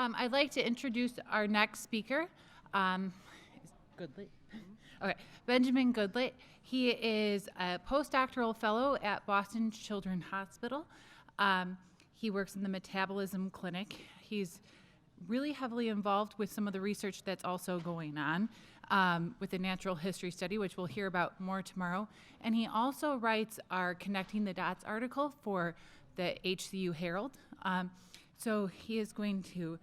I'd like to introduce our next speaker. Goodlett? Okay, Benjamin Goodlett. He is a postdoctoral fellow at Boston Children's Hospital. He works in the metabolism clinic. He's really heavily involved with some of the research that's also going on with the natural history study, which we'll hear about more tomorrow. And he also writes our Connecting the Dots article for the HCU Herald. So he is going to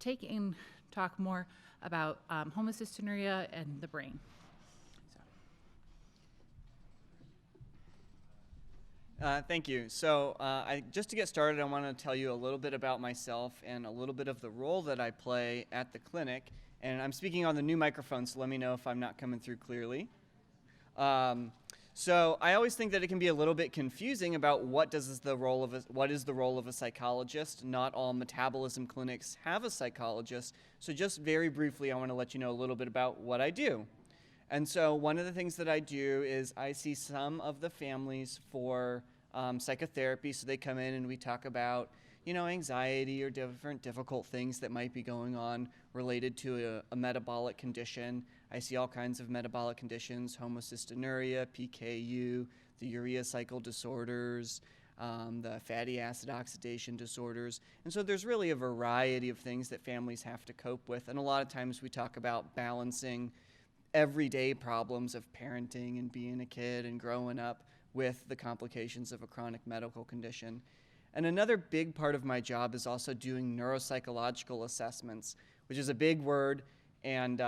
take and talk more about homocystinuria and the brain. Thank you. So just to get started, I want to tell you a little bit about myself and a little bit of the role that I play at the clinic. And I'm speaking on the new microphone, so let me know if I'm not coming through clearly. So I always think that it can be a little bit confusing about what is the role of a psychologist. Not all metabolism clinics have a psychologist. So just very briefly, I want to let you know a little bit about what I do. And so one of the things that I do is I see some of the families for psychotherapy. So they come in and we talk about, anxiety or different difficult things that might be going on related to a metabolic condition. I see all kinds of metabolic conditions: homocystinuria, PKU, the urea cycle disorders, the fatty acid oxidation disorders. And so there's really a variety of things that families have to cope with. And a lot of times we talk about balancing everyday problems of parenting and being a kid and growing up with the complications of a chronic medical condition. And another big part of my job is also doing neuropsychological assessments, which is a big word, and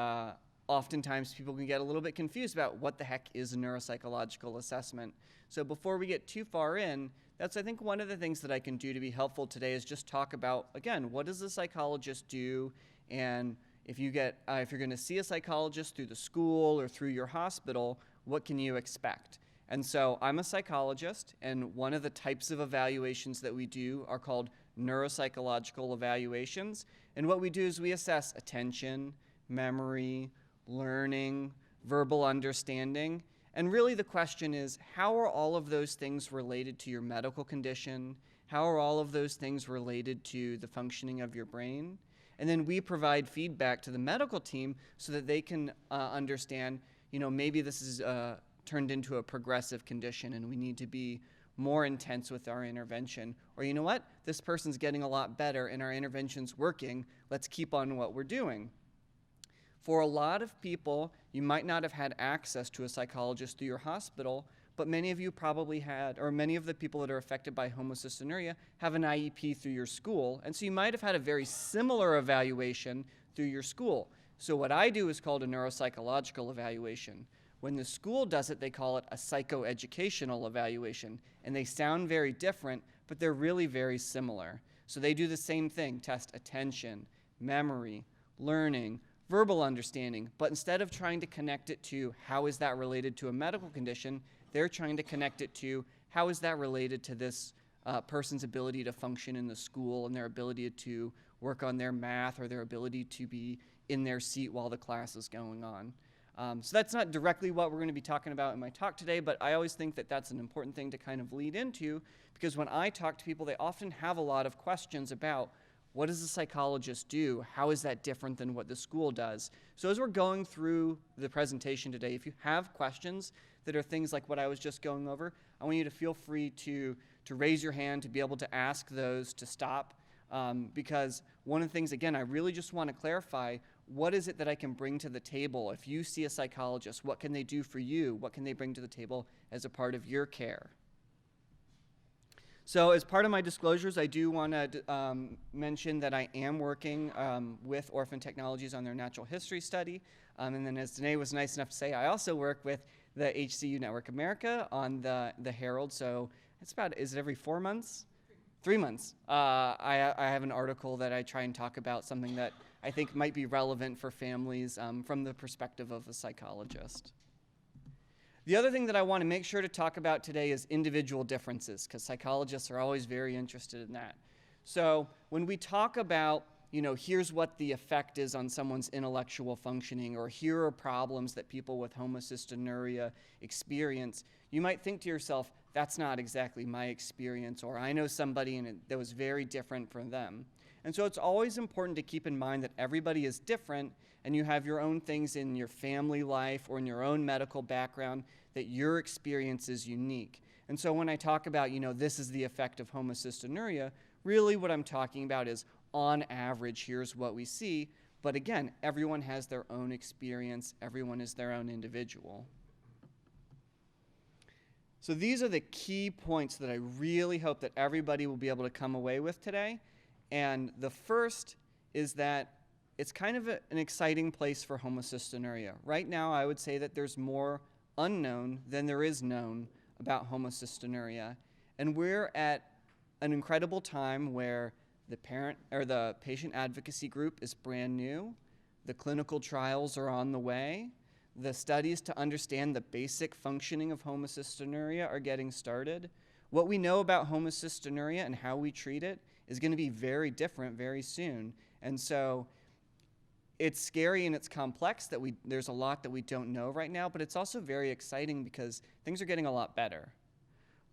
oftentimes people can get a little bit confused about what the heck is a neuropsychological assessment. So before we get too far in, that's, I think, one of the things that I can do to be helpful today is just talk about, again, what does a psychologist do, and if you're going to see a psychologist through the school or through your hospital, what can you expect? And so I'm a psychologist, and one of the types of evaluations that we do are called neuropsychological evaluations. And what we do is we assess attention, memory, learning, verbal understanding. And really the question is, how are all of those things related to your medical condition? How are all of those things related to the functioning of your brain? And then we provide feedback to the medical team so that they can understand, maybe this is turned into a progressive condition and we need to be more intense with our intervention. Or you know what? This person's getting a lot better and our intervention's working. Let's keep on what we're doing. For a lot of people, you might not have had access to a psychologist through your hospital, but many of you probably had, or many of the people that are affected by homocystinuria have an IEP through your school, and so you might have had a very similar evaluation through your school. So what I do is called a neuropsychological evaluation. When the school does it, they call it a psychoeducational evaluation, and they sound very different, but they're really very similar. So they do the same thing: test attention, memory, learning, verbal understanding, but instead of trying to connect it to how is that related to a medical condition, they're trying to connect it to how is that related to this person's ability to function in the school and their ability to work on their math or their ability to be in their seat while the class is going on. So that's not directly what we're going to be talking about in my talk today, but I always think that that's an important thing to kind of lead into, because when I talk to people, they often have a lot of questions about what does a psychologist do? How is that different than what the school does? So as we're going through the presentation today, if you have questions that are things like what I was just going over, I want you to feel free to raise your hand, to be able to ask those, to stop, because one of the things, again, I really just want to clarify, what is it that I can bring to the table? If you see a psychologist, what can they do for you? What can they bring to the table as a part of your care? So as part of my disclosures, I do want to mention that I am working with Orphan Technologies on their natural history study. And then, as Danae was nice enough to say, I also work with the HCU Network America on the Herald. So it's about, is it every 4 months? 3 months. I have an article that I try and talk about something that I think might be relevant for families from the perspective of a psychologist. The other thing that I want to make sure to talk about today is individual differences, because psychologists are always very interested in that. So when we talk about, here's what the effect is on someone's intellectual functioning, or here are problems that people with homocystinuria experience, you might think to yourself, that's not exactly my experience, or I know somebody that was very different from them. And so it's always important to keep in mind that everybody is different, and you have your own things in your family life or in your own medical background that your experience is unique. And so when I talk about, this is the effect of homocystinuria, really what I'm talking about is on average, here's what we see. But again, everyone has their own experience. Everyone is their own individual. So these are the key points that I really hope that everybody will be able to come away with today. And the first is that it's kind of an exciting place for homocystinuria. Right now, I would say that there's more unknown than there is known about homocystinuria. And we're at an incredible time where the patient advocacy group is brand new. The clinical trials are on the way. The studies to understand the basic functioning of homocystinuria are getting started. What we know about homocystinuria and how we treat it is going to be very different very soon. And so it's scary and it's complex that there's a lot that we don't know right now, but it's also very exciting because things are getting a lot better.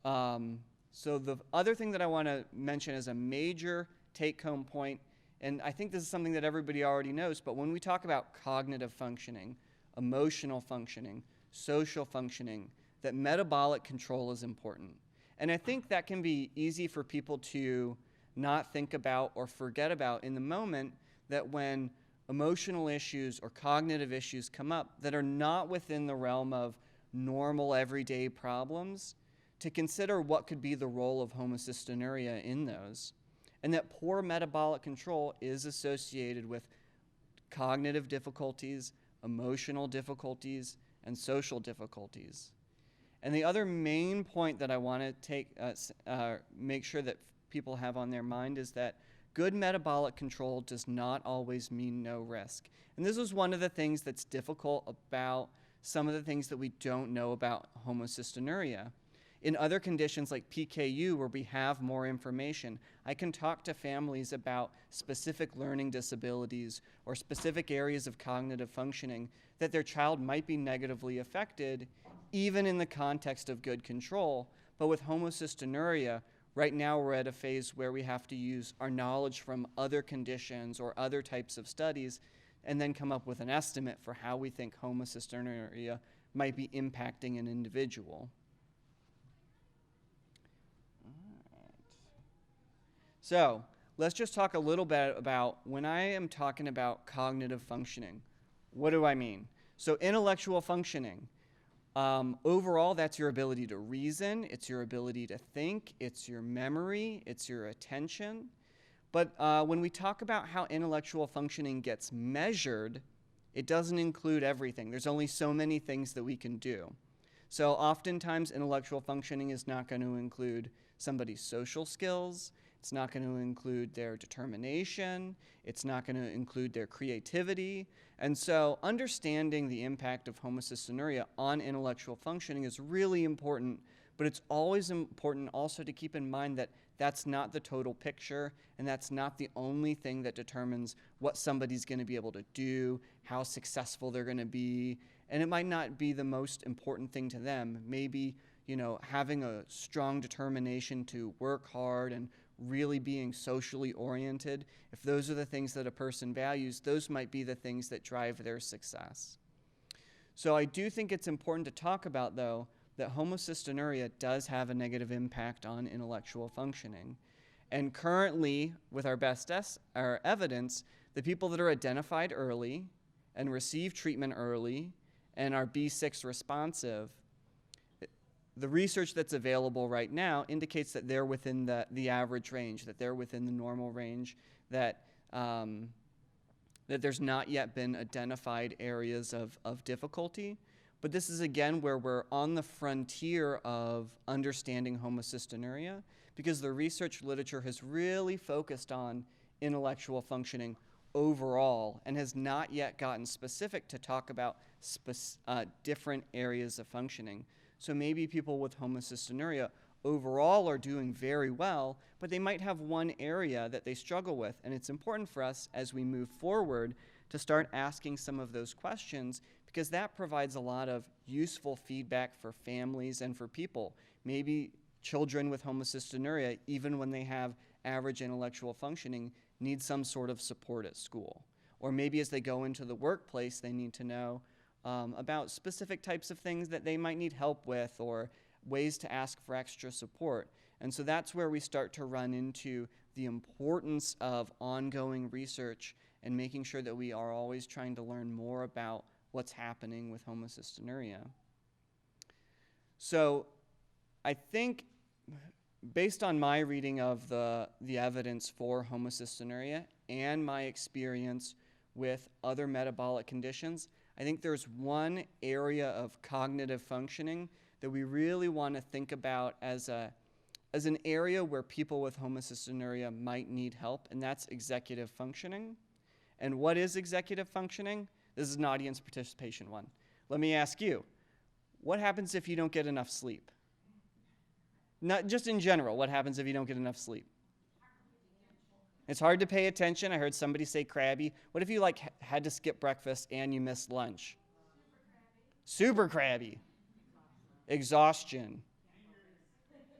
So the other thing that I want to mention as a major take-home point, and I think this is something that everybody already knows, but when we talk about cognitive functioning, emotional functioning, social functioning, that metabolic control is important. And I think that can be easy for people to not think about or forget about in the moment, that when emotional issues or cognitive issues come up that are not within the realm of normal everyday problems, to consider what could be the role of homocystinuria in those. And that poor metabolic control is associated with cognitive difficulties, emotional difficulties, and social difficulties. And the other main point that I want to make sure that people have on their mind is that good metabolic control does not always mean no risk. And this is one of the things that's difficult about some of the things that we don't know about homocystinuria. In other conditions like PKU, where we have more information, I can talk to families about specific learning disabilities or specific areas of cognitive functioning that their child might be negatively affected, even in the context of good control. But with homocystinuria, right now we're at a phase where we have to use our knowledge from other conditions or other types of studies and then come up with an estimate for how we think homocystinuria might be impacting an individual. So let's just talk a little bit about when I am talking about cognitive functioning. What do I mean? So intellectual functioning. Overall, that's your ability to reason, it's your ability to think, it's your memory, it's your attention. But when we talk about how intellectual functioning gets measured, it doesn't include everything. There's only so many things that we can do. So oftentimes, intellectual functioning is not going to include somebody's social skills. It's not going to include their determination. It's not going to include their creativity. And so understanding the impact of homocystinuria on intellectual functioning is really important, but it's always important also to keep in mind that that's not the total picture, and that's not the only thing that determines what somebody's going to be able to do, how successful they're going to be, and it might not be the most important thing to them. Maybe, having a strong determination to work hard and really being socially oriented, if those are the things that a person values, those might be the things that drive their success. So I do think it's important to talk about, though, that homocystinuria does have a negative impact on intellectual functioning. And currently, with our best evidence, the people that are identified early and receive treatment early and are B6 responsive, the research that's available right now indicates that they're within the average range, that they're within the normal range, that there's not yet been identified areas of difficulty. But this is, again, where we're on the frontier of understanding homocystinuria, because the research literature has really focused on intellectual functioning overall and has not yet gotten specific to talk about different areas of functioning. So maybe people with homocystinuria overall are doing very well, but they might have one area that they struggle with. And it's important for us as we move forward to start asking some of those questions, because that provides a lot of useful feedback for families and for people. Maybe children with homocystinuria, even when they have average intellectual functioning, need some sort of support at school. Or maybe as they go into the workplace, they need to know about specific types of things that they might need help with, or ways to ask for extra support. And so that's where we start to run into the importance of ongoing research and making sure that we are always trying to learn more about what's happening with homocystinuria. So I think, based on my reading of the evidence for homocystinuria and my experience with other metabolic conditions, I think there's one area of cognitive functioning that we really want to think about as an area where people with homocystinuria might need help, and that's executive functioning. And what is executive functioning? This is an audience participation one. Let me ask you, what happens if you don't get enough sleep? Not just in general, what happens if you don't get enough sleep? It's hard to pay attention. I heard somebody say crabby. What if you had to skip breakfast and you missed lunch? Super crabby. Exhaustion.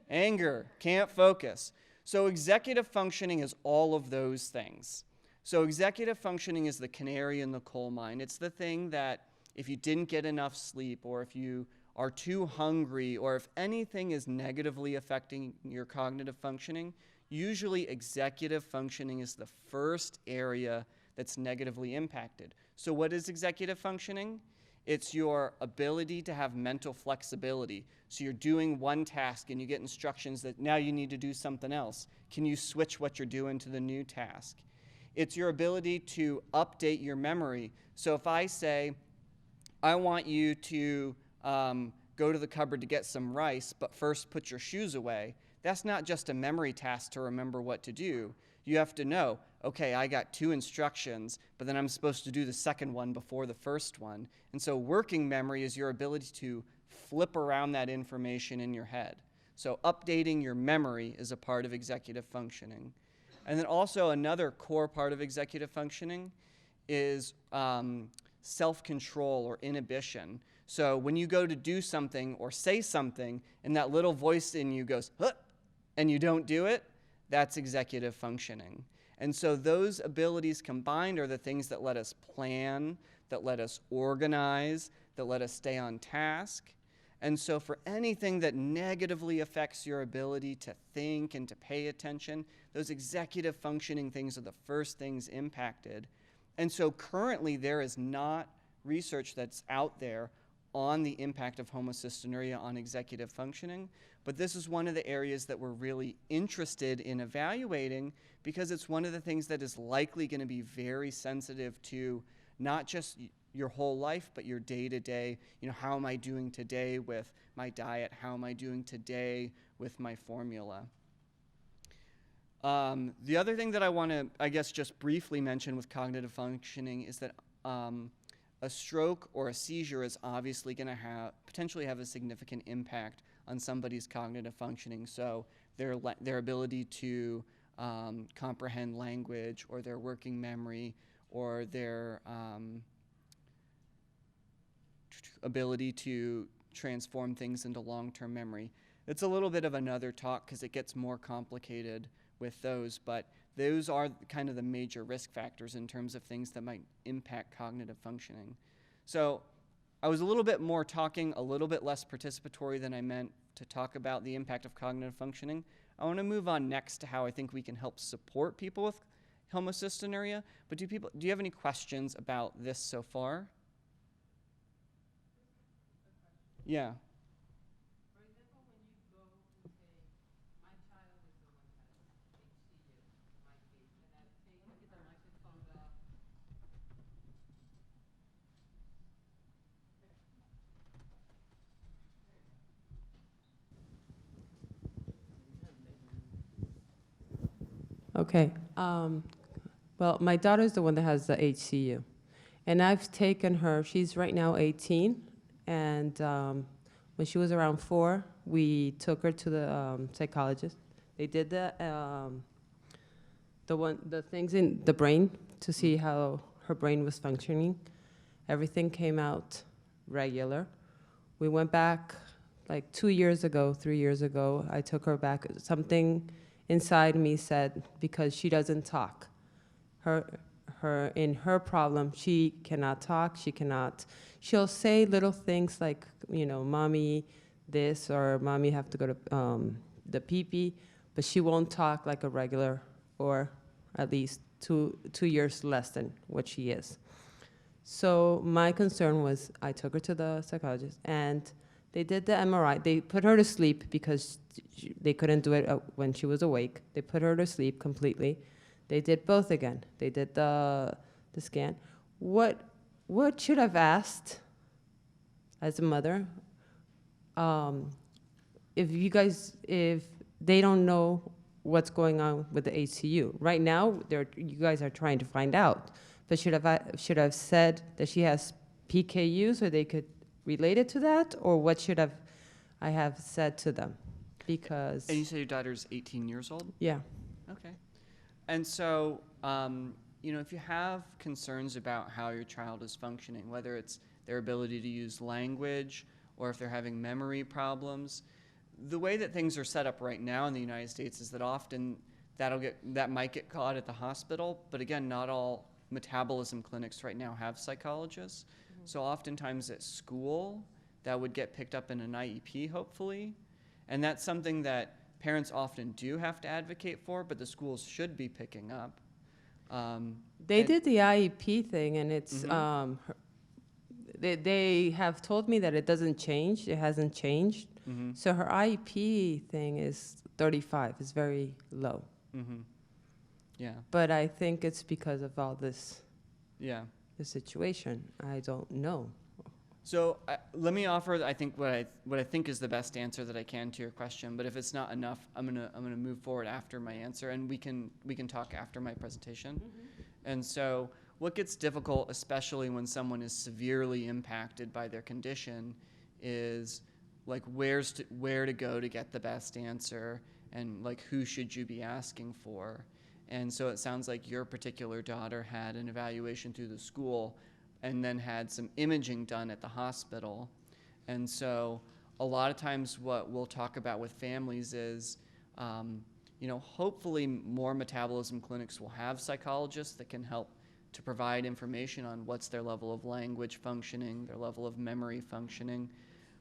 Anger. Can't focus. So executive functioning is all of those things. So executive functioning is the canary in the coal mine. It's the thing that if you didn't get enough sleep, or if you are too hungry, or if anything is negatively affecting your cognitive functioning, usually executive functioning is the first area that's negatively impacted. So what is executive functioning? It's your ability to have mental flexibility. So you're doing one task and you get instructions that now you need to do something else. Can you switch what you're doing to the new task? It's your ability to update your memory. So if I say, I want you to go to the cupboard to get some rice, but first put your shoes away, that's not just a memory task to remember what to do. You have to know, okay, I got 2 instructions, but then I'm supposed to do the second one before the first one. And so working memory is your ability to flip around that information in your head. So updating your memory is a part of executive functioning. And then also another core part of executive functioning is self-control or inhibition. So when you go to do something or say something and that little voice in you goes, huh, and you don't do it, that's executive functioning. And so those abilities combined are the things that let us plan, that let us organize, that let us stay on task. And so for anything that negatively affects your ability to think and to pay attention, those executive functioning things are the first things impacted. And so currently there is not research that's out there on the impact of homocystinuria on executive functioning, but this is one of the areas that we're really interested in evaluating, because it's one of the things that is likely going to be very sensitive to not just your whole life, but your day-to-day. How am I doing today with my diet? How am I doing today with my formula? The other thing that I want to, just briefly mention with cognitive functioning is that a stroke or a seizure is obviously going to potentially have a significant impact on somebody's cognitive functioning. So their ability to comprehend language, or their working memory, or their ability to transform things into long-term memory. It's a little bit of another talk because it gets more complicated with those, but those are kind of the major risk factors in terms of things that might impact cognitive functioning. So I was a little bit more talking, a little bit less participatory than I meant to talk about the impact of cognitive functioning. I want to move on next to how I think we can help support people with homocystinuria. But do you have any questions about this so far? Yeah. For example, when you go to say, my child is the one that has HCU, my case, and I take the microphone off. Okay. Well, my daughter's the one that has the HCU. And I've taken her, she's right now 18. And when she was around 4, we took her to the psychologist. They did the things in the brain to see how her brain was functioning. Everything came out regular. We went back like 2 years ago, 3 years ago. I took her back. Something inside me said, because she doesn't talk. her problem, she cannot talk, she'll say little things like, mommy this, or mommy have to go to the pee-pee, but she won't talk like a regular, or at least 2 years less than what she is. So my concern was, I took her to the psychologist, and they did the MRI. They put her to sleep because they couldn't do it when she was awake. They put her to sleep completely. They did both again. They did the scan. What should I've asked as a mother? If they don't know what's going on with the HCU right now, you guys are trying to find out. But should have said that she has PKU so they could relate it to that, or what should I have said to them? Because And you say your daughter's 18 years old? yeah. Okay. And so, if you have concerns about how your child is functioning, whether it's their ability to use language or if they're having memory problems, the way that things are set up right now in the United States is that often that might get caught at the hospital, but again, not all metabolism clinics right now have psychologists. Mm-hmm. So oftentimes at school, that would get picked up in an IEP, hopefully. And that's something that parents often do have to advocate for, but the schools should be picking up. They did the IEP thing, and it's Mm-hmm. They have told me that it doesn't change. It hasn't changed. Mm-hmm. So her IEP thing is 35. It's very low. Mm-hmm. Yeah. But I think it's because of all this, Yeah. the situation. I don't know. So let me offer, I think, what I think is the best answer that I can to your question. But if it's not enough, I'm gonna move forward after my answer, and we can talk after my presentation. Mm-hmm. And so, what gets difficult, especially when someone is severely impacted by their condition, is like where to go to get the best answer, and like who should you be asking for. And so it sounds like your particular daughter had an evaluation through the school and then had some imaging done at the hospital. And so a lot of times what we'll talk about with families is, hopefully more metabolism clinics will have psychologists that can help to provide information on what's their level of language functioning, their level of memory functioning.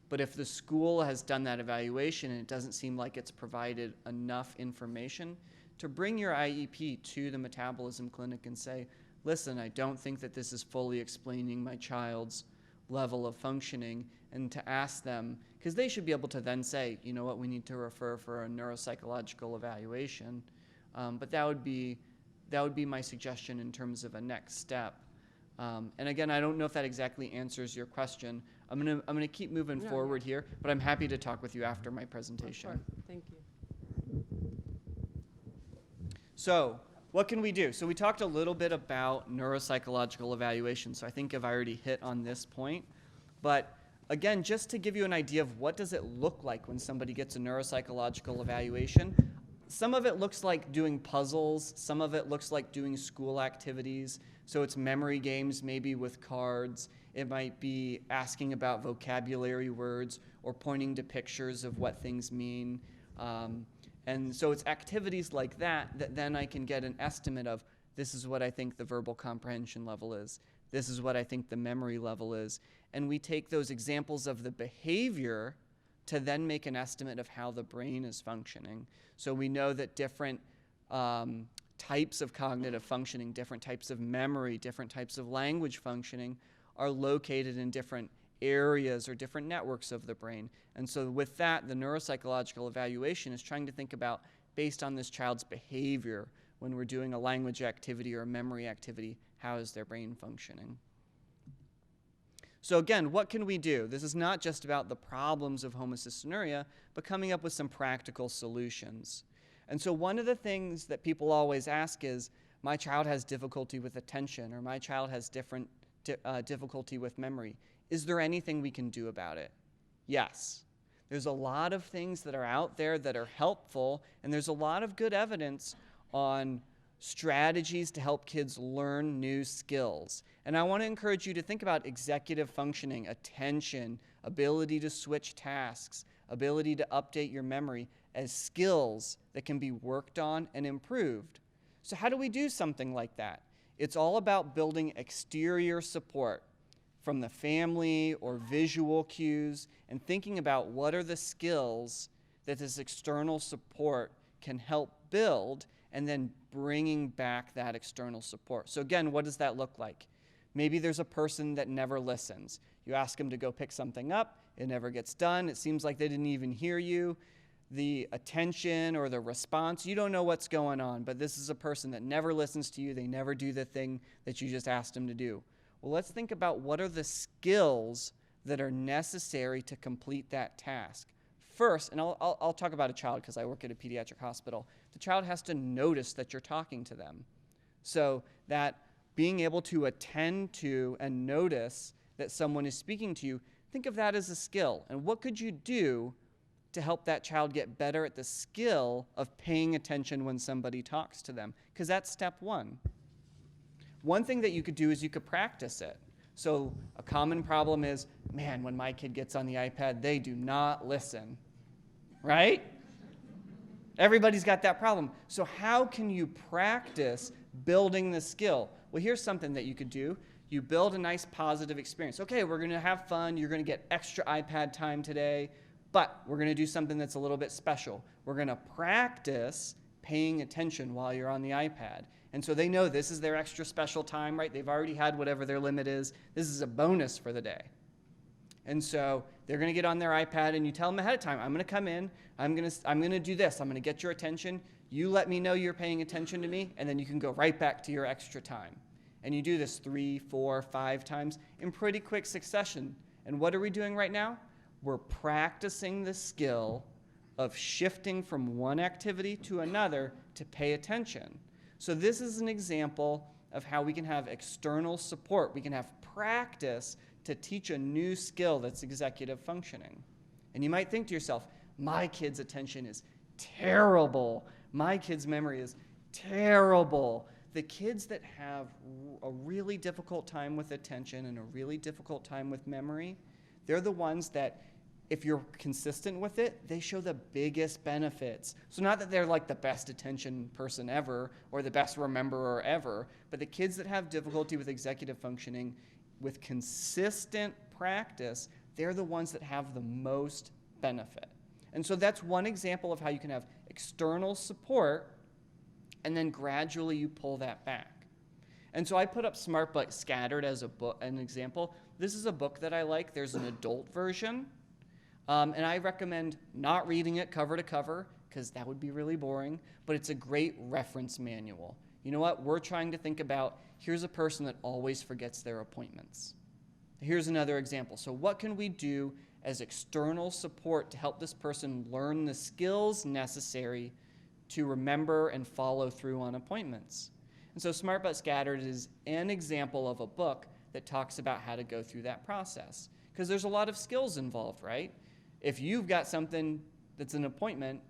But if the school has done that evaluation and it doesn't seem like it's provided enough information, to bring your IEP to the metabolism clinic and say, listen, I don't think that this is fully explaining my child's level of functioning, and to ask them, because they should be able to then say, you know what, we need to refer for a neuropsychological evaluation. But that would be my suggestion in terms of a next step. And again, I don't know if that exactly answers your question. I'm gonna keep moving forward here, but I'm happy to talk with you after my presentation. Of course. Thank you. So, what can we do? So we talked a little bit about neuropsychological evaluation, so I think I've already hit on this point. But again, just to give you an idea of what does it look like when somebody gets a neuropsychological evaluation, some of it looks like doing puzzles, some of it looks like doing school activities. So it's memory games, maybe with cards. It might be asking about vocabulary words or pointing to pictures of what things mean. And so it's activities like that then I can get an estimate of, this is what I think the verbal comprehension level is. This is what I think the memory level is. And we take those examples of the behavior to then make an estimate of how the brain is functioning. So we know that different types of cognitive functioning, different types of memory, different types of language functioning are located in different areas or different networks of the brain. And so with that, the neuropsychological evaluation is trying to think about, based on this child's behavior, when we're doing a language activity or a memory activity, how is their brain functioning? So again, what can we do? This is not just about the problems of homocystinuria, but coming up with some practical solutions. And so one of the things that people always ask is, my child has difficulty with attention, or my child has difficulty with memory. Is there anything we can do about it? Yes. There's a lot of things that are out there that are helpful, and there's a lot of good evidence on strategies to help kids learn new skills. And I want to encourage you to think about executive functioning, attention, ability to switch tasks, ability to update your memory as skills that can be worked on and improved. So how do we do something like that? It's all about building exterior support from the family or visual cues and thinking about what are the skills that this external support can help build, and then bringing back that external support. So again, what does that look like? Maybe there's a person that never listens. You ask them to go pick something up, it never gets done, it seems like they didn't even hear you. The attention or the response, you don't know what's going on, but this is a person that never listens to you, they never do the thing that you just asked them to do. Well, let's think about what are the skills that are necessary to complete that task. First, and I'll talk about a child because I work at a pediatric hospital, the child has to notice that you're talking to them. So that being able to attend to and notice that someone is speaking to you, think of that as a skill. And what could you do to help that child get better at the skill of paying attention when somebody talks to them? Because that's step one. One thing that you could do is you could practice it. So a common problem is, man, when my kid gets on the iPad, they do not listen, right? Everybody's got that problem. So how can you practice building the skill? Well, here's something that you could do. You build a nice positive experience. Okay, we're going to have fun. You're going to get extra iPad time today, but we're going to do something that's a little bit special. We're going to practice paying attention while you're on the iPad. And so they know this is their extra special time, right? They've already had whatever their limit is. This is a bonus for the day. And so they're going to get on their iPad, and you tell them ahead of time, I'm going to come in, I'm going to do this, I'm going to get your attention, you let me know you're paying attention to me, and then you can go right back to your extra time. And you do this 3, 4, 5 times in pretty quick succession. And what are we doing right now? We're practicing the skill of shifting from one activity to another to pay attention. So this is an example of how we can have external support. We can have practice to teach a new skill that's executive functioning. And you might think to yourself, my kid's attention is terrible. My kid's memory is terrible. The kids that have a really difficult time with attention and a really difficult time with memory, they're the ones that, if you're consistent with it, they show the biggest benefits. So not that they're like the best attention person ever or the best rememberer ever, but the kids that have difficulty with executive functioning with consistent practice, they're the ones that have the most benefit. And so that's one example of how you can have external support and then gradually you pull that back. And so I put up Smart But Scattered as an example. This is a book that I like. There's an adult version. And I recommend not reading it cover to cover because that would be really boring, but it's a great reference manual. You know what? We're trying to think about, here's a person that always forgets their appointments. Here's another example. So what can we do as external support to help this person learn the skills necessary to remember and follow through on appointments? And so Smart But Scattered is an example of a book that talks about how to go through that process. Because there's a lot of skills involved, right? If you've got something that's an appointment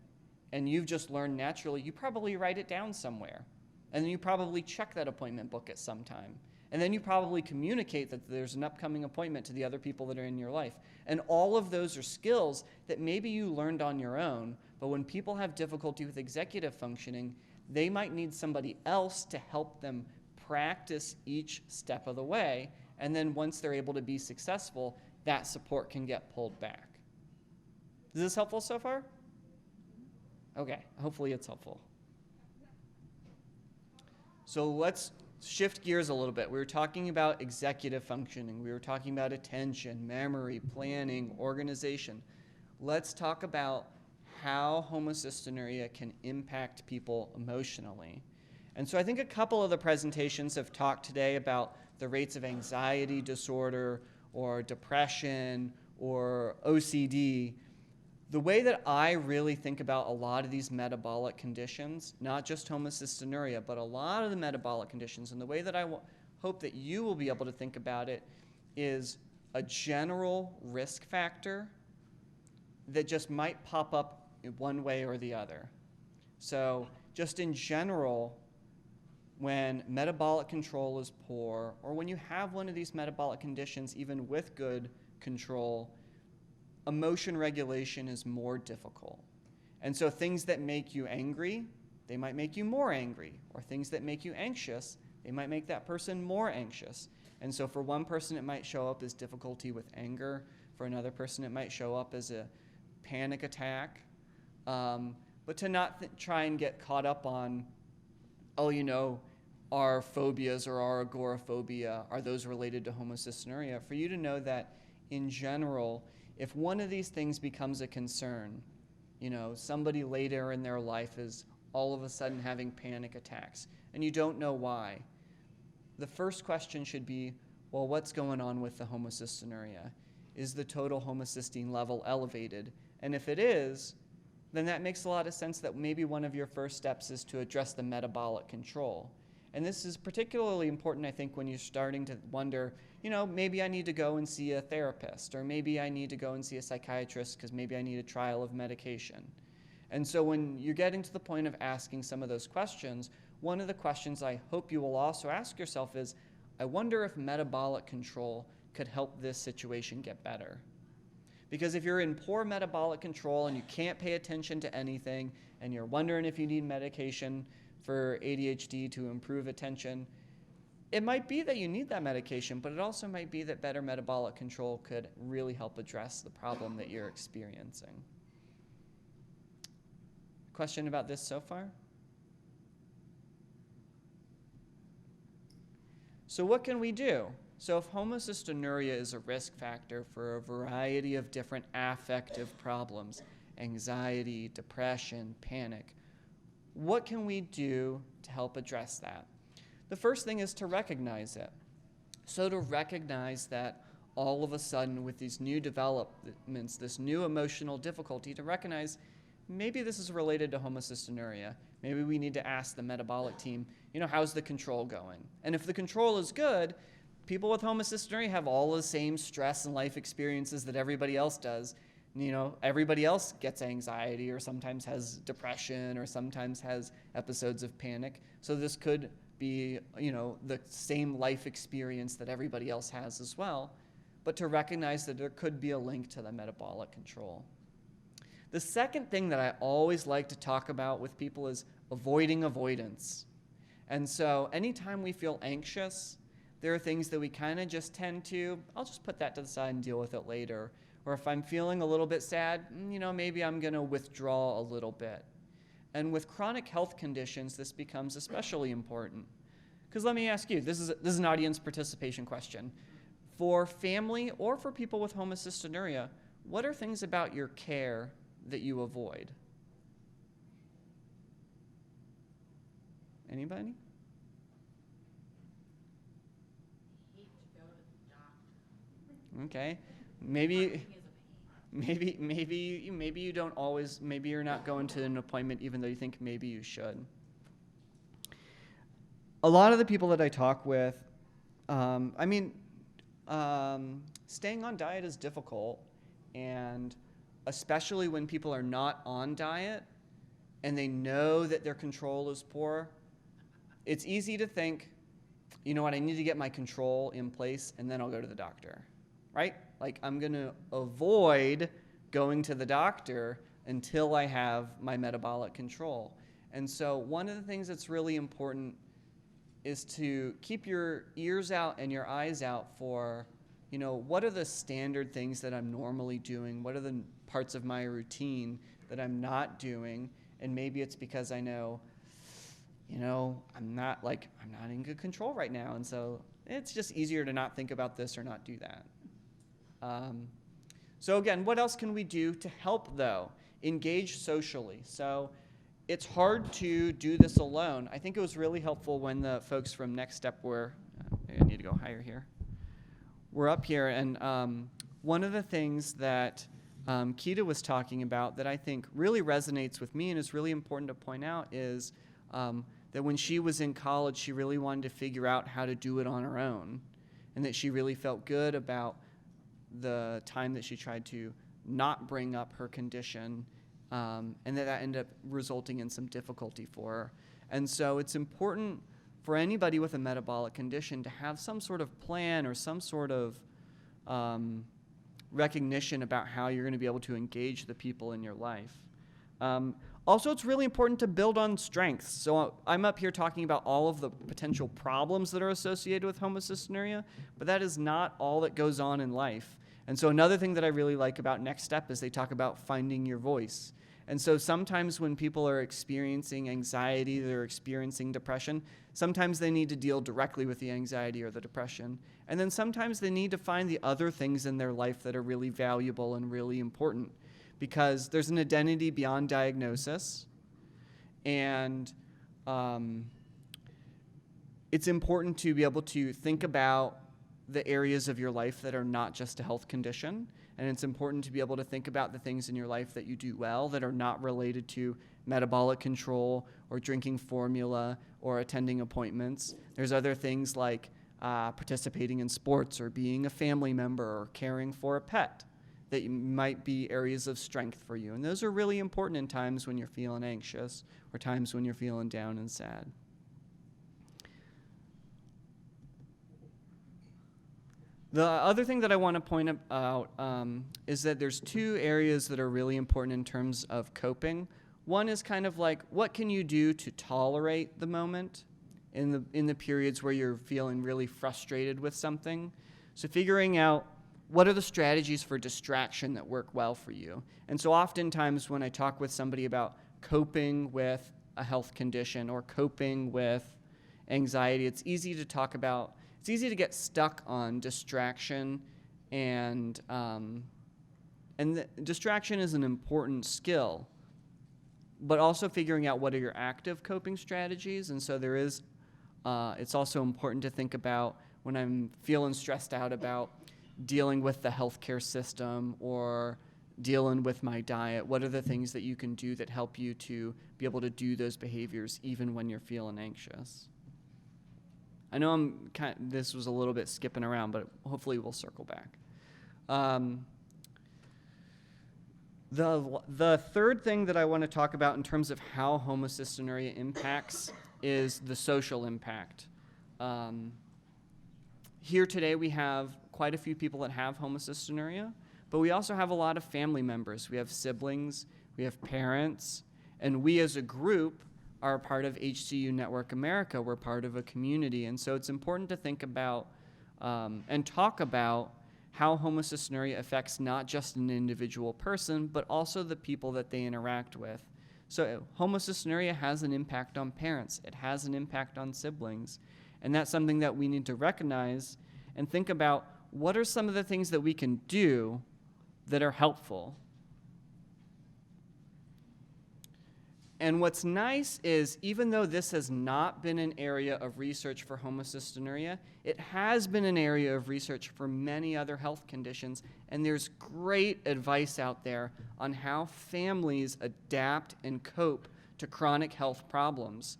and you've just learned naturally, you probably write it down somewhere. And then you probably check that appointment book at some time. And then you probably communicate that there's an upcoming appointment to the other people that are in your life. And all of those are skills that maybe you learned on your own, but when people have difficulty with executive functioning, they might need somebody else to help them practice each step of the way. And then once they're able to be successful, that support can get pulled back. Is this helpful so far? Okay, hopefully it's helpful. So let's shift gears a little bit. We were talking about executive functioning. We were talking about attention, memory, planning, organization. Let's talk about how homocystinuria can impact people emotionally. And so I think a couple of the presentations have talked today about the rates of anxiety disorder or depression or OCD. The way that I really think about a lot of these metabolic conditions, not just homocystinuria, but a lot of the metabolic conditions, and the way that I hope that you will be able to think about it is a general risk factor that just might pop up in one way or the other. So just in general, when metabolic control is poor, or when you have one of these metabolic conditions, even with good control, emotion regulation is more difficult. And so things that make you angry, they might make you more angry. Or things that make you anxious, they They might make that person more anxious. And so for one person, it might show up as difficulty with anger. For another person, it might show up as a panic attack. But to not try and get caught up on, oh, our phobias or our agoraphobia, are those related to homocystinuria? For you to know that in general, if one of these things becomes a concern, somebody later in their life is all of a sudden having panic attacks, and you don't know why, the first question should be, well, what's going on with the homocystinuria? Is the total homocysteine level elevated? And if it is, then that makes a lot of sense that maybe one of your first steps is to address the metabolic control. And this is particularly important, I think, when you're starting to wonder, maybe I need to go and see a therapist, or maybe I need to go and see a psychiatrist because maybe I need a trial of medication. And so when you're getting to the point of asking some of those questions, one of the questions I hope you will also ask yourself is, I wonder if metabolic control could help this situation get better. Because if you're in poor metabolic control and you can't pay attention to anything, and you're wondering if you need medication for ADHD to improve attention, it might be that you need that medication, but it also might be that better metabolic control could really help address the problem that you're experiencing. Question about this so far? So what can we do? So if homocystinuria is a risk factor for a variety of different affective problems, anxiety, depression, panic, what can we do to help address that? The first thing is to recognize it. So to recognize that all of a sudden with these new developments, this new emotional difficulty, to recognize maybe this is related to homocystinuria. Maybe we need to ask the metabolic team, how's the control going? And if the control is good, people with homocystinuria have all the same stress and life experiences that everybody else does. Everybody else gets anxiety or sometimes has depression or sometimes has episodes of panic. So this could be, the same life experience that everybody else has as well. But to recognize that there could be a link to the metabolic control. The second thing that I always like to talk about with people is avoiding avoidance. And so anytime we feel anxious, there are things that we kind of just tend to, I'll just put that to the side and deal with it later. Or if I'm feeling a little bit sad, maybe I'm going to withdraw a little bit. And with chronic health conditions, this becomes especially important. Because let me ask you, this is an audience participation question. For family or for people with homocystinuria, what are things about your care that you avoid? Anybody? Okay, maybe you don't always, maybe you're not going to an appointment even though you think maybe you should. A lot of the people that I talk with, staying on diet is difficult, and especially when people are not on diet and they know that their control is poor, it's easy to think, you know what, I need to get my control in place and then I'll go to the doctor. Right? Like I'm going to avoid going to the doctor until I have my metabolic control. And so one of the things that's really important is to keep your ears out and your eyes out for, what are the standard things that I'm normally doing? What are the parts of my routine that I'm not doing? And maybe it's because I know, I'm not in good control right now. And so it's just easier to not think about this or not do that. So again, what else can we do to help, though? Engage socially. So it's hard to do this alone. I think it was really helpful when the folks from Next Step were, I need to go higher here, were up here. And one of the things that Keita was talking about that I think really resonates with me and is really important to point out is that when she was in college, she really wanted to figure out how to do it on her own, and that she really felt good about the time that she tried to not bring up her condition, and that ended up resulting in some difficulty for her. And so it's important for anybody with a metabolic condition to have some sort of plan or some sort of recognition about how you're going to be able to engage the people in your life. Also, it's really important to build on strengths. So I'm up here talking about all of the potential problems that are associated with homocystinuria, but that is not all that goes on in life. And so another thing that I really like about Next Step is they talk about finding your voice. And so sometimes when people are experiencing anxiety, they're experiencing depression, sometimes they need to deal directly with the anxiety or the depression. And then sometimes they need to find the other things in their life that are really valuable and really important, because there's an identity beyond diagnosis, and it's important to be able to think about the areas of your life that are not just a health condition, and it's important to be able to think about the things in your life that you do well that are not related to metabolic control or drinking formula or attending appointments. There's other things like participating in sports or being a family member or caring for a pet that might be areas of strength for you. And those are really important in times when you're feeling anxious or times when you're feeling down and sad. The other thing that I want to point out is that there's two areas that are really important in terms of coping. One is kind of like, what can you do to tolerate the moment in the periods where you're feeling really frustrated with something? So figuring out what are the strategies for distraction that work well for you. And so oftentimes when I talk with somebody about coping with a health condition or coping with anxiety, it's easy to get stuck on distraction, and distraction is an important skill, but also figuring out what are your active coping strategies. And so it's also important to think about when I'm feeling stressed out about dealing with the healthcare system or dealing with my diet, what are the things that you can do that help you to be able to do those behaviors even when you're feeling anxious? I know this was a little bit skipping around, but hopefully we'll circle back. The third thing that I want to talk about in terms of how homocystinuria impacts is the social impact. Here today we have quite a few people that have homocystinuria, but we also have a lot of family members. We have siblings, we have parents, and we as a group are a part of HCU Network America. We're part of a community, and so it's important to think about and talk about how homocystinuria affects not just an individual person, but also the people that they interact with. So homocystinuria has an impact on parents. It has an impact on siblings, and that's something that we need to recognize and think about. What are some of the things that we can do that are helpful? And what's nice is, even though this has not been an area of research for homocystinuria, it has been an area of research for many other health conditions, and there's great advice out there on how families adapt and cope to chronic health problems.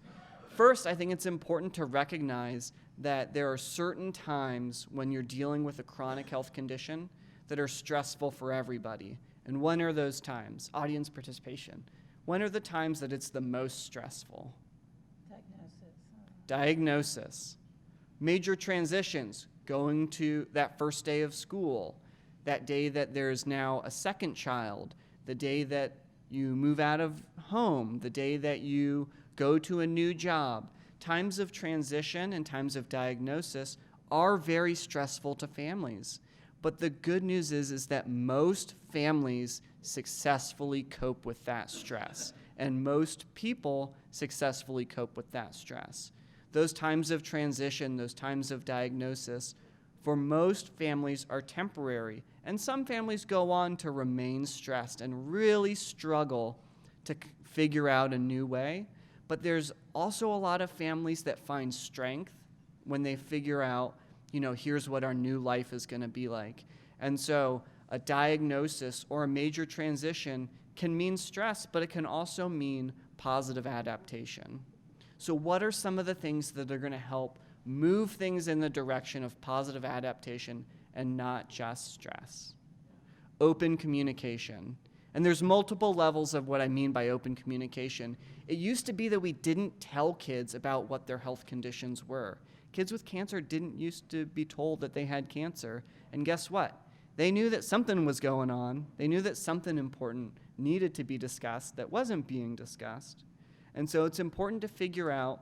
First, I think it's important to recognize that there are certain times when you're dealing with a chronic health condition that are stressful for everybody. And when are those times? Audience participation. When are the times that it's the most stressful? Diagnosis. Major transitions, going to that first day of school, that day that there's now a second child, the day that you move out of home, the day that you go to a new job. Times of transition and times of diagnosis are very stressful to families. But the good news is that most families successfully cope with that stress, and most people successfully cope with that stress. Those times of transition, those times of diagnosis, for most families are temporary, and some families go on to remain stressed and really struggle to figure out a new way. But there's also a lot of families that find strength when they figure out, here's what our new life is going to be like. And so a diagnosis or a major transition can mean stress, but it can also mean positive adaptation. So what are some of the things that are going to help move things in the direction of positive adaptation and not just stress? Open communication. And there's multiple levels of what I mean by open communication. It used to be that we didn't tell kids about what their health conditions were. Kids with cancer didn't used to be told that they had cancer. And guess what? They knew that something was going on. They knew that something important needed to be discussed that wasn't being discussed. And so it's important to figure out,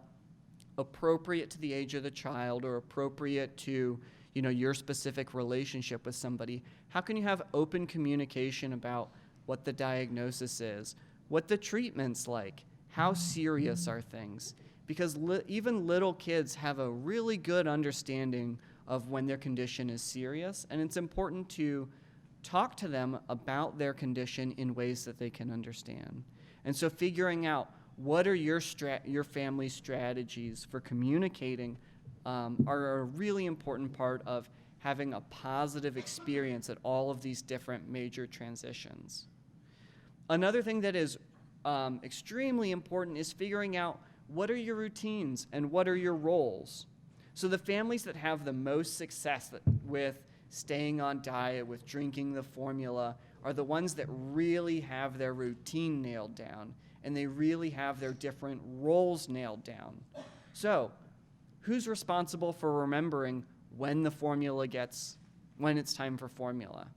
appropriate to the age of the child or appropriate to, you know, your specific relationship with somebody, how can you have open communication about what the diagnosis is, what the treatment's like, how serious are things? Because even little kids have a really good understanding of when their condition is serious, and it's important to talk to them about their condition in ways that they can understand. And so figuring out what are your family's strategies for communicating are a really important part of having a positive experience at all of these different major transitions. Another thing that is extremely important is figuring out what are your routines and what are your roles. So the families that have the most success with staying on diet, with drinking the formula, are the ones that really have their routine nailed down, and they really have their different roles nailed down. So, who's responsible for remembering when it's time for formula?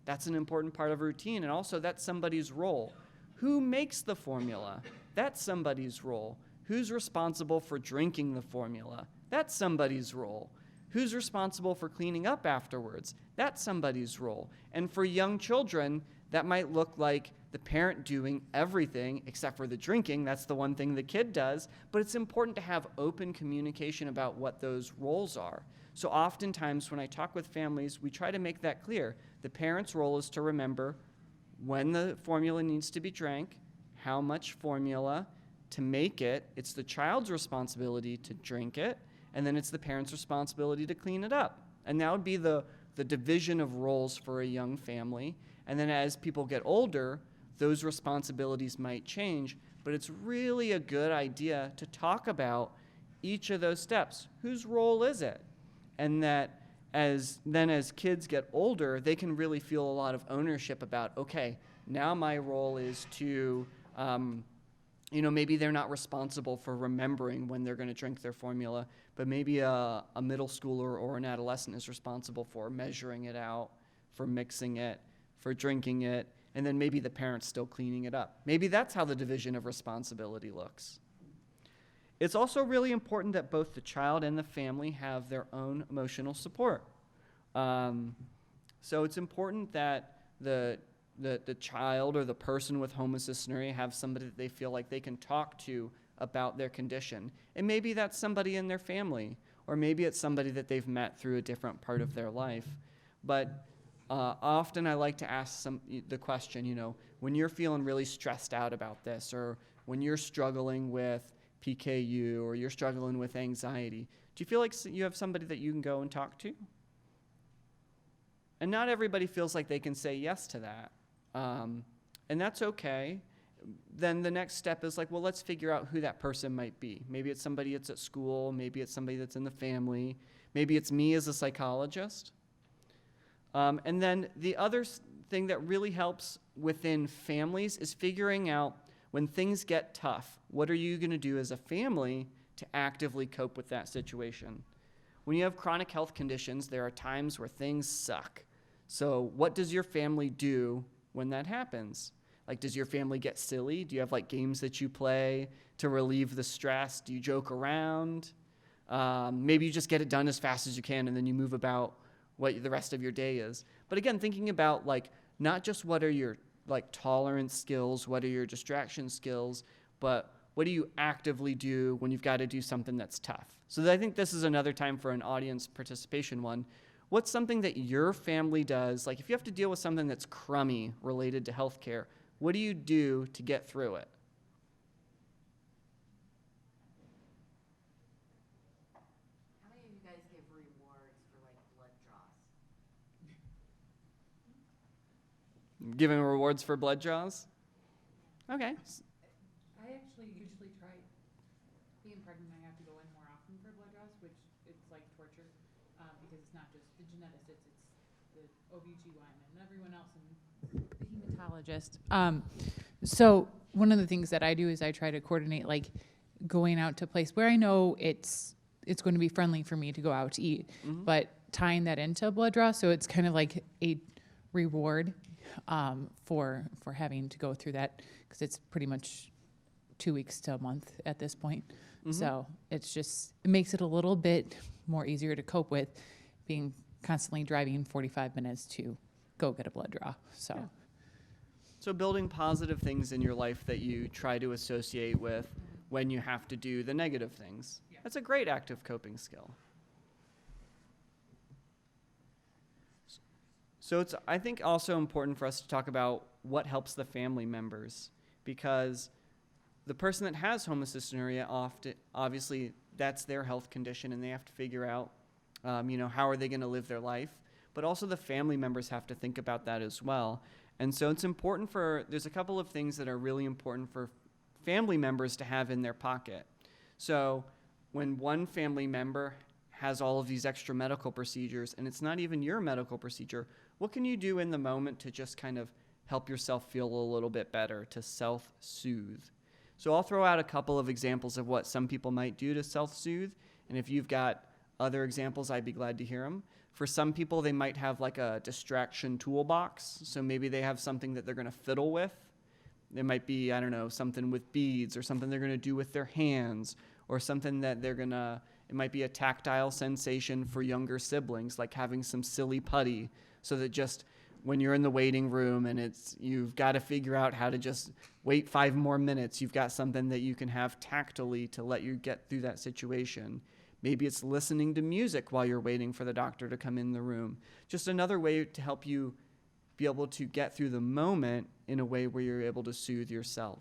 That's an important part of routine, and also that's somebody's role. Who makes the formula? That's somebody's role. Who's responsible for drinking the formula? That's somebody's role. Who's responsible for cleaning up afterwards? That's somebody's role. And for young children, that might look like the parent doing everything except for the drinking. That's the one thing the kid does. But it's important to have open communication about what those roles are. So oftentimes when I talk with families, we try to make that clear. The parent's role is to remember when the formula needs to be drank, how much formula, to make it. It's the child's responsibility to drink it, and then it's the parent's responsibility to clean it up. And that would be the division of roles for a young family. And then as people get older, those responsibilities might change, but it's really a good idea to talk about each of those steps. Whose role is it? And that as kids get older, they can really feel a lot of ownership about, okay, now my role is to, maybe they're not responsible for remembering when they're going to drink their formula, but maybe a middle schooler or an adolescent is responsible for measuring it out, for mixing it, for drinking it, and then maybe the parent's still cleaning it up. Maybe that's how the division of responsibility looks. It's also really important that both the child and the family have their own emotional support. So it's important that the child or the person with homocystinuria have somebody that they feel like they can talk to about their condition. And maybe that's somebody in their family, or maybe it's somebody that they've met through a different part of their life. But often I like to ask the question, when you're feeling really stressed out about this, or when you're struggling with PKU, or you're struggling with anxiety, do you feel like you have somebody that you can go and talk to? And not everybody feels like they can say yes to that. And that's okay. Then the next step is like, well, let's figure out who that person might be. Maybe it's somebody that's at school. Maybe it's somebody that's in the family. Maybe it's me as a psychologist. And then the other thing that really helps within families is figuring out when things get tough, what are you going to do as a family to actively cope with that situation? When you have chronic health conditions, there are times where things suck. So what does your family do when that happens? Like, does your family get silly? Do you have games that you play to relieve the stress? Do you joke around? Maybe you just get it done as fast as you can and then you move about what the rest of your day is. But again, thinking about not just what are your tolerance skills, what are your distraction skills, but what do you actively do when you've got to do something that's tough? So I think this is another time for an audience participation one. What's something that your family does? If you have to deal with something that's crummy related to healthcare, what do you do to get through it? How many of you guys give rewards for blood draws? Giving rewards for blood draws? Okay. I actually usually try, being pregnant, I have to go in more often for blood draws, which it's like torture, because it's not just the geneticist, it's the OBGYN and everyone else and the hematologist. So one of the things that I do is I try to coordinate going out to a place where I know it's going to be friendly for me to go out to eat, but tying that into a blood draw, so it's kind of like a reward for having to go through that, because it's pretty much 2 weeks to a month at this point. So it makes it a little bit more easier to cope with, being constantly driving 45 minutes to go get a blood draw. So. Yeah. So building positive things in your life that you try to associate with when you have to do the negative things. Yeah. That's a great active coping skill. So it's, I think, also important for us to talk about what helps the family members, because the person that has homocystinuria, obviously that's their health condition and they have to figure out, how are they going to live their life? But also the family members have to think about that as well. And so it's important there's a couple of things that are really important for family members to have in their pocket. So when one family member has all of these extra medical procedures and it's not even your medical procedure, what can you do in the moment to just kind of help yourself feel a little bit better, to self-soothe? So I'll throw out a couple of examples of what some people might do to self-soothe, and if you've got other examples, I'd be glad to hear them. For some people, they might have like a distraction toolbox, so maybe they have something that they're going to fiddle with. It might be, something with beads, or something they're going to do with their hands, or something that it might be a tactile sensation for younger siblings, like having some silly putty, so that just when you're in the waiting room and you've got to figure out how to just wait 5 more minutes, you've got something that you can have tactily to let you get through that situation. Maybe it's listening to music while you're waiting for the doctor to come in the room. Just another way to help you be able to get through the moment in a way where you're able to soothe yourself.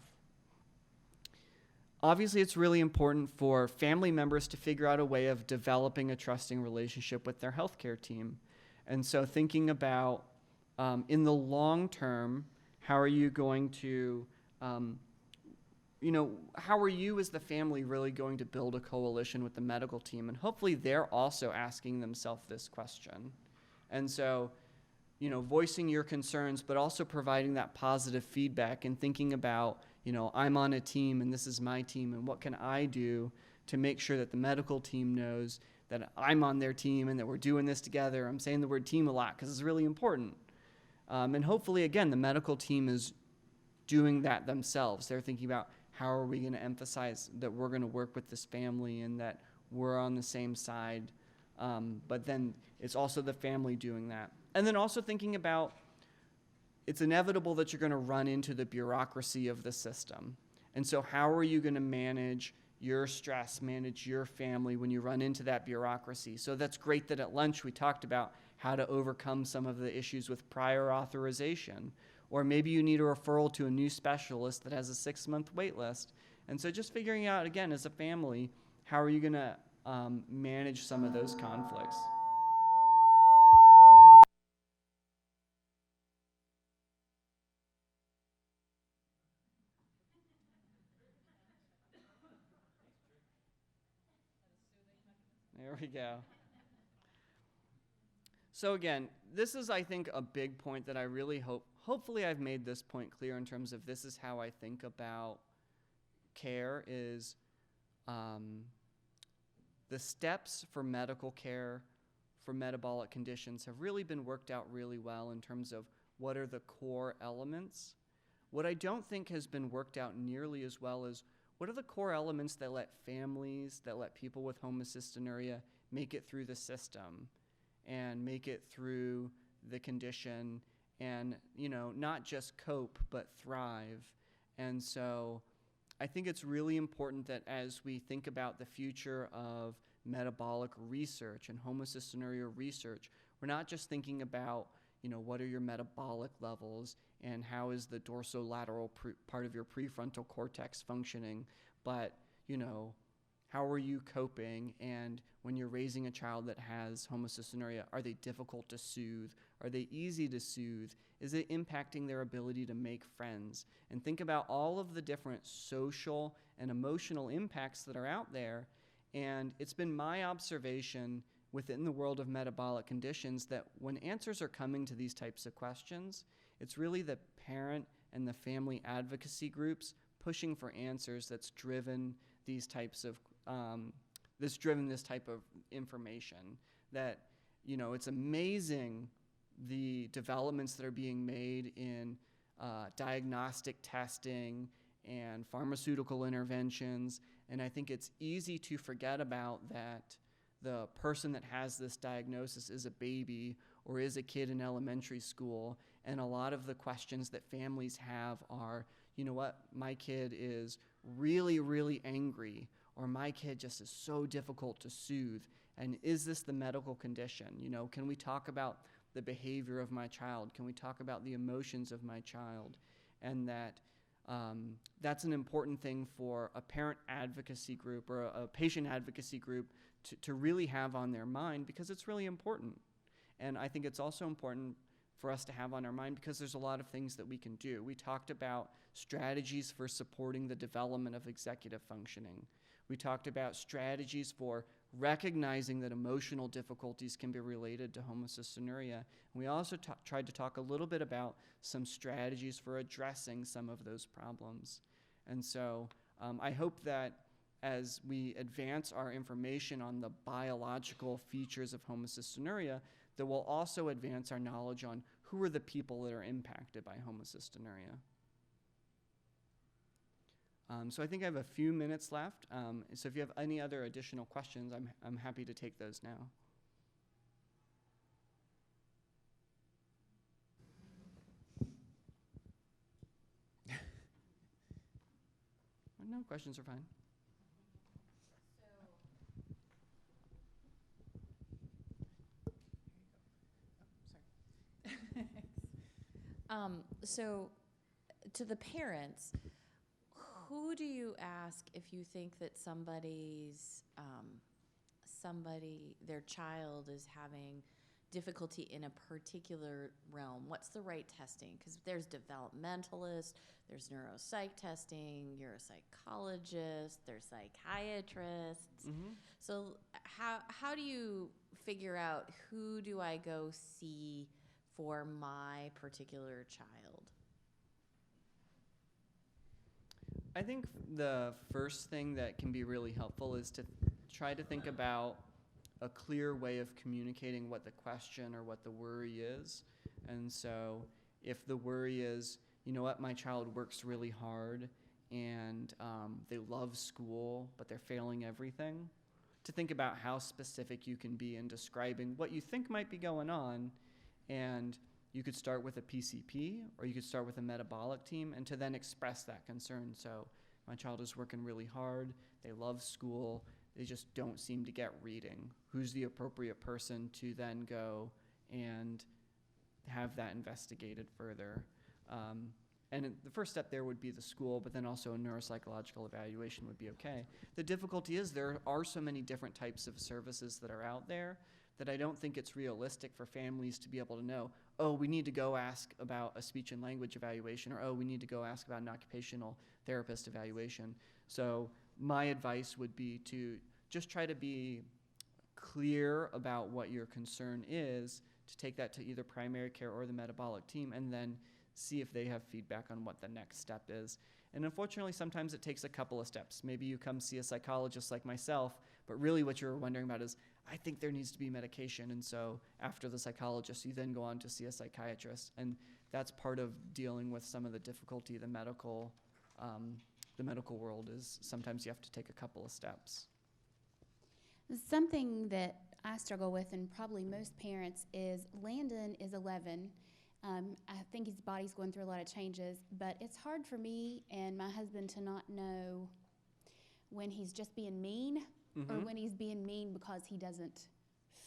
Obviously, it's really important for family members to figure out a way of developing a trusting relationship with their healthcare team. And so thinking about, in the long term, how are you going to, how are you as the family really going to build a coalition with the medical team? And hopefully they're also asking themselves this question. And so, voicing your concerns, but also providing that positive feedback and thinking about, I'm on a team and this is my team, and what can I do to make sure that the medical team knows that I'm on their team and that we're doing this together. I'm saying the word team a lot because it's really important. And hopefully, again, the medical team is doing that themselves. They're thinking about, how are we going to emphasize that we're going to work with this family and that we're on the same side? But then it's also the family doing that. And then also thinking about, it's inevitable that you're going to run into the bureaucracy of the system. And so how are you going to manage your stress, manage your family when you run into that bureaucracy? So that's great that at lunch we talked about how to overcome some of the issues with prior authorization. Or maybe you need a referral to a new specialist that has a 6-month wait list. And so just figuring out, again, as a family, how are you going to manage some of those conflicts? There we go. So again, this is, I think, a big point that I really hopefully I've made this point clear in terms of this is how I think about care is the steps for medical care for metabolic conditions have really been worked out really well in terms of what are the core elements. What I don't think has been worked out nearly as well is what are the core elements that let families, that let people with homocystinuria make it through the system and make it through the condition and, not just cope, but thrive. And so I think it's really important that as we think about the future of metabolic research and homocystinuria research, we're not just thinking about, what are your metabolic levels and how is the dorsolateral part of your prefrontal cortex functioning, but, how are you coping? And when you're raising a child that has homocystinuria, are they difficult to soothe? Are they easy to soothe? Is it impacting their ability to make friends? And think about all of the different social and emotional impacts that are out there. And it's been my observation within the world of metabolic conditions that when answers are coming to these types of questions, it's really the parent and the family advocacy groups pushing for answers that's driven these types of this type of information. That it's amazing the developments that are being made in diagnostic testing and pharmaceutical interventions. And I think it's easy to forget about that the person that has this diagnosis is a baby or is a kid in elementary school. And a lot of the questions that families have are, you know what, my kid is really, really angry, or my kid just is so difficult to soothe. And is this the medical condition? You know, can we talk about the behavior of my child? Can we talk about the emotions of my child? And that's an important thing for a parent advocacy group or a patient advocacy group to really have on their mind, because it's really important. And I think it's also important for us to have on our mind because there's a lot of things that we can do. We talked about strategies for supporting the development of executive functioning. We talked about strategies for recognizing that emotional difficulties can be related to homocystinuria. And we also tried to talk a little bit about some strategies for addressing some of those problems. And so I hope that as we advance our information on the biological features of homocystinuria, that we'll also advance our knowledge on who are the people that are impacted by homocystinuria. So I think I have a few minutes left. So if you have any other additional questions, I'm happy to take those now. No, questions are fine. So to the parents, who do you ask if you think that their child is having difficulty in a particular realm? What's the right testing? Because there's developmentalists, there's neuropsych testing, you're a psychologist, there's psychiatrists. Mm-hmm. So how do you figure out who do I go see for my particular child? I think the first thing that can be really helpful is to try to think about a clear way of communicating what the question or what the worry is. And so if the worry is, you know what, my child works really hard and they love school, but they're failing everything, to think about how specific you can be in describing what you think might be going on. And you could start with a PCP or you could start with a metabolic team, and to then express that concern. So my child is working really hard, they love school, they just don't seem to get reading. Who's the appropriate person to then go and have that investigated further? And the first step there would be the school, but then also a neuropsychological evaluation would be okay. The difficulty is there are so many different types of services that are out there that I don't think it's realistic for families to be able to know, oh, we need to go ask about a speech and language evaluation, or oh, we need to go ask about an occupational therapist evaluation. So my advice would be to just try to be clear about what your concern is, to take that to either primary care or the metabolic team, and then see if they have feedback on what the next step is. And unfortunately, sometimes it takes a couple of steps. Maybe you come see a psychologist like myself, but really what you're wondering about is, I think there needs to be medication. And so after the psychologist, you then go on to see a psychiatrist. And that's part of dealing with some of the difficulty the medical world is. Sometimes you have to take a couple of steps. Something that I struggle with, and probably most parents, is Landon is 11. I think his body's going through a lot of changes, but it's hard for me and my husband to not know when he's just being mean or when he's being mean because he doesn't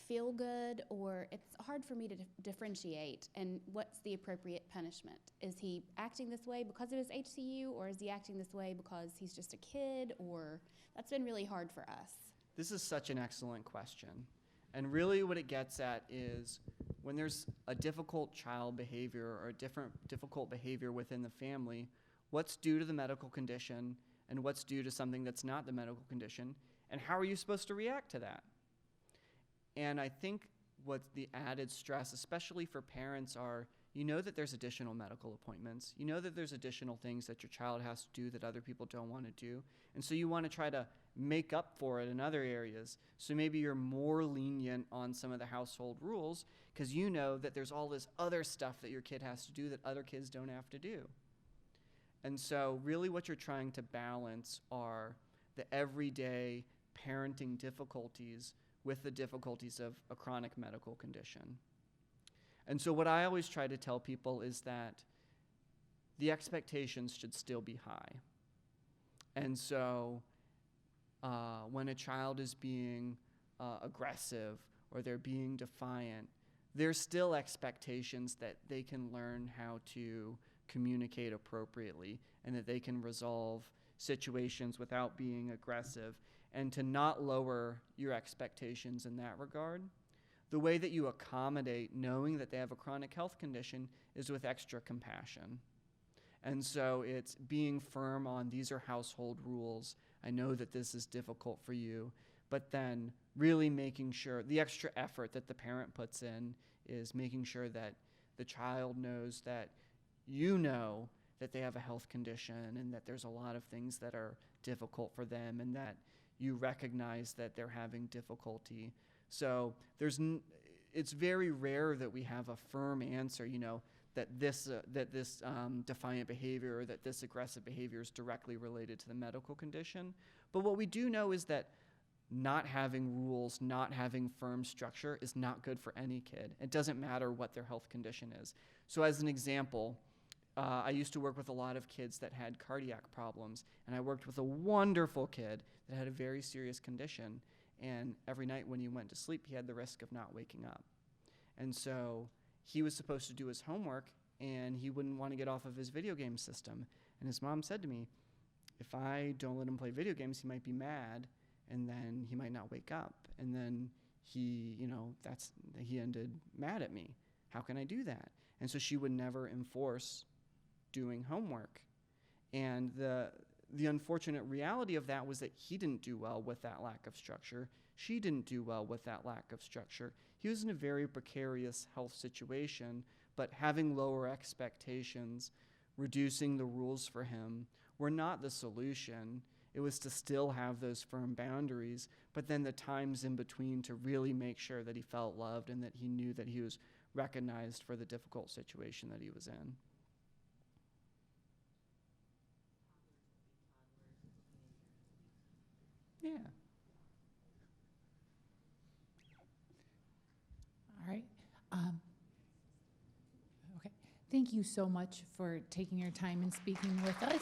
feel good, or it's hard for me to differentiate. And what's the appropriate punishment? Is he acting this way because of his HCU, or is he acting this way because he's just a kid? Or that's been really hard for us. This is such an excellent question. And really what it gets at is when there's a difficult child behavior or a difficult behavior within the family, what's due to the medical condition and what's due to something that's not the medical condition, and how are you supposed to react to that? And I think what's the added stress, especially for parents, are you know that there's additional medical appointments. You know that there's additional things that your child has to do that other people don't want to do. And so you want to try to make up for it in other areas. So maybe you're more lenient on some of the household rules because you know that there's all this other stuff that your kid has to do that other kids don't have to do. And so really what you're trying to balance are the everyday parenting difficulties with the difficulties of a chronic medical condition. And so what I always try to tell people is that the expectations should still be high. And so when a child is being aggressive or they're being defiant, there's still expectations that they can learn how to communicate appropriately and that they can resolve situations without being aggressive, and to not lower your expectations in that regard. The way that you accommodate knowing that they have a chronic health condition is with extra compassion. And so it's being firm on these are household rules. I know that this is difficult for you, but then really making sure the extra effort that the parent puts in is making sure that the child knows that you know that they have a health condition and that there's a lot of things that are difficult for them and that you recognize that they're having difficulty. So it's very rare that we have a firm answer, that this defiant behavior or that this aggressive behavior is directly related to the medical condition. But what we do know is that not having rules, not having firm structure is not good for any kid. It doesn't matter what their health condition is. So as an example, I used to work with a lot of kids that had cardiac problems, and I worked with a wonderful kid that had a very serious condition, and every night when he went to sleep, he had the risk of not waking up. And so he was supposed to do his homework, and he wouldn't want to get off of his video game system. And his mom said to me, if I don't let him play video games, he might be mad, and then he might not wake up. And then he ended mad at me. How can I do that? And so she would never enforce doing homework. And the unfortunate reality of that was that he didn't do well with that lack of structure. She didn't do well with that lack of structure. He was in a very precarious health situation, but having lower expectations, reducing the rules for him were not the solution. It was to still have those firm boundaries, but then the times in between to really make sure that he felt loved and that he knew that he was recognized for the difficult situation that he was in. Yeah. All right. Okay. Thank you so much for taking your time and speaking with us.